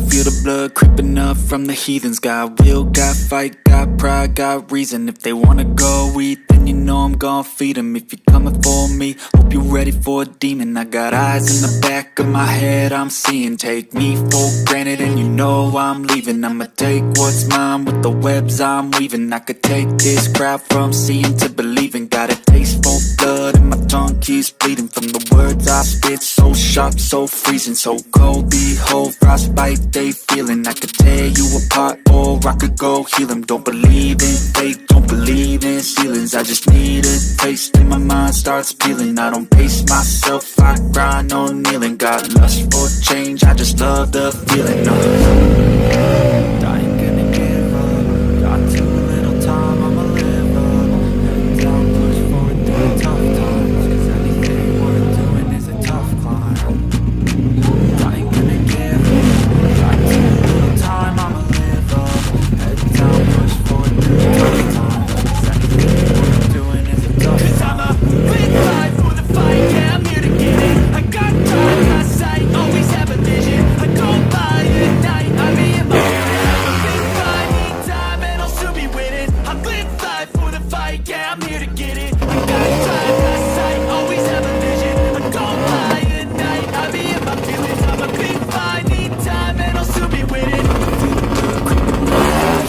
feel the blood creeping up from the heathens. Got will, got fight, got pride, got reason. If they wanna go eat, then you know I'm gon' feed them. If you're coming for me, hope you're ready for a demon. I got eyes in the back of my head, I'm seeing. Take me for granted and you know I'm leaving. I'ma take what's mine with the webs I'm weaving. I could take this crowd from seeing to believing. Got a taste for blood and my tongue keeps bleeding from the words I spit. So sharp, so freezing, so cold. Behold, frostbite they feeling. I could tear you apart or I could go heal them. Don't believe in fate, don't believe in ceilings. I just need a taste and my mind starts peeling. I don't pace myself, I grind on kneeling. Got lust for change, I just love the feeling. I ain't gonna give up. Got too little time, I'ma live up. Head down, push forward through tough times. Cause anything worth doing is a tough climb. I ain't gonna give up. Got too little time, I'ma live up. Head down, push forward through tough times. Cause anything worth doing is a tough climb. Cause I'm a quick ride for the fight, yeah, I'm here to get it. I got pride in my sight, always have a vision. I go by at night, I be in my I'm here to get it. I got drive, got sight, always have a vision. I go by at night, I be in my feelings. I'm a big fight, need time, and I'll soon be winning.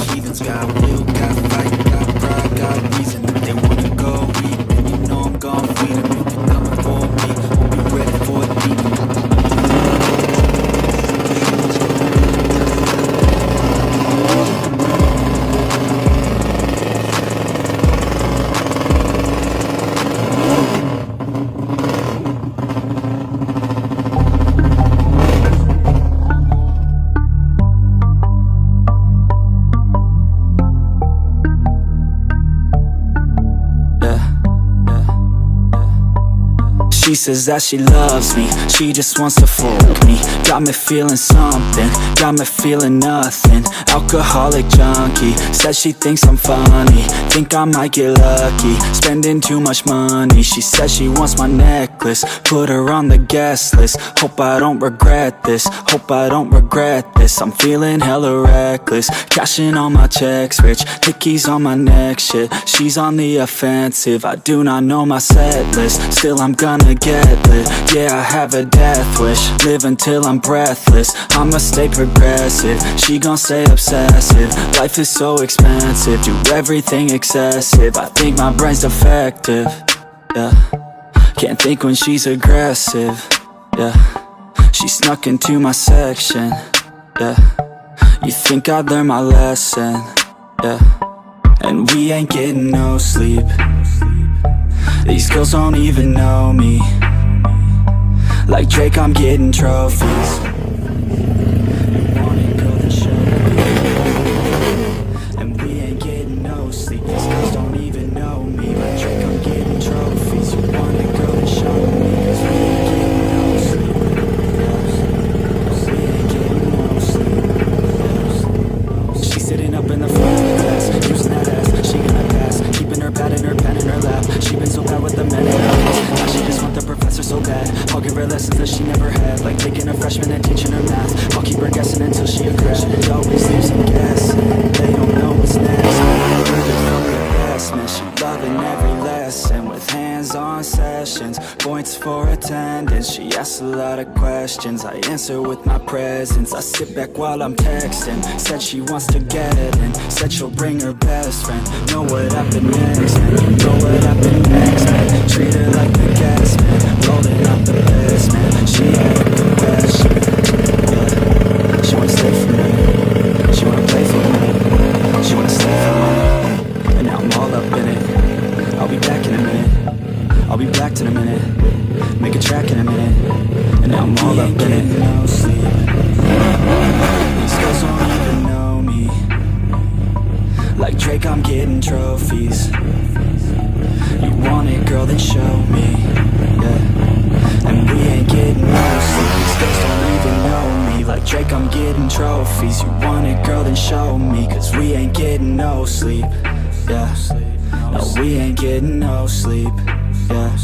Heathens got will, got fight, got pride, got reason. If they wanna go eat, then you know I'm gon' feed them. If you're coming for me, hope you're ready for a demon. She says that she loves me, she just wants to fuck me. Got me feeling something, got me feeling nothing. Alcoholic junkie, says she thinks I'm funny. Think I might get lucky, spending too much money. She says she wants my necklace, put her on the guest list. Hope I don't regret this, hope I don't regret this. I'm feeling hella reckless, cashing all my checks rich. Hickeys on my neck, shit, she's on the offensive. I do not know my set list, still I'm gonna get lit. Yeah, I have a death wish, live until I'm breathless. I'ma stay progressive, she gon' stay obsessive. Life is so expensive, do everything excessive. I think my brain's defective, yeah. Can't think when she's aggressive, yeah. She snuck into my section, yeah. You think I'd learn my lesson, yeah. And we ain't getting no sleep. These girls don't even know me. Like Drake, I'm getting trophies. You want it, girl, then show me. And we ain't getting no sleep. These girls don't even know me. Like Drake, I'm getting trophies. You want it, girl, then show me. Cause we ain't getting no sleep. We ain't getting no sleep. She's sitting up in the front of the class, using that ass, she gonna pass. Keeping her pad and her pen in her lap. She been so bad with the men in her hands. Now she just want the professor so bad. I'll give her lessons that she never had, like taking a freshman and teaching her math. I'll keep her guessing until she a grad. It always leaves them guessing, they don't know what's next. Man, she loving every lesson with hands-on sessions, points for attendance. She asks a lot of questions, I answer with my presence. I sit back while I'm texting, said she wants to get in, said she'll bring her best friend. Know what happened next, man, you know what happened next, man. Treat her like the guest, man, rolling up the best, man. She had a confession, yeah. She wanna stay for me, she wanna play for me, she wanna stay for me. And now I'm all up in it. I'll be back in a minute, I'll be back in a minute. Make a track in a minute. And now I'm all up in it. No sleep. These girls don't even know me. Like Drake, I'm getting trophies. You want it, girl, then show me, yeah. And we ain't getting no sleep. These girls don't even know me. Like Drake, I'm getting trophies. You want it, girl, then show me. Cause we ain't getting no sleep, yeah. No, we ain't getting no sleep, yeah.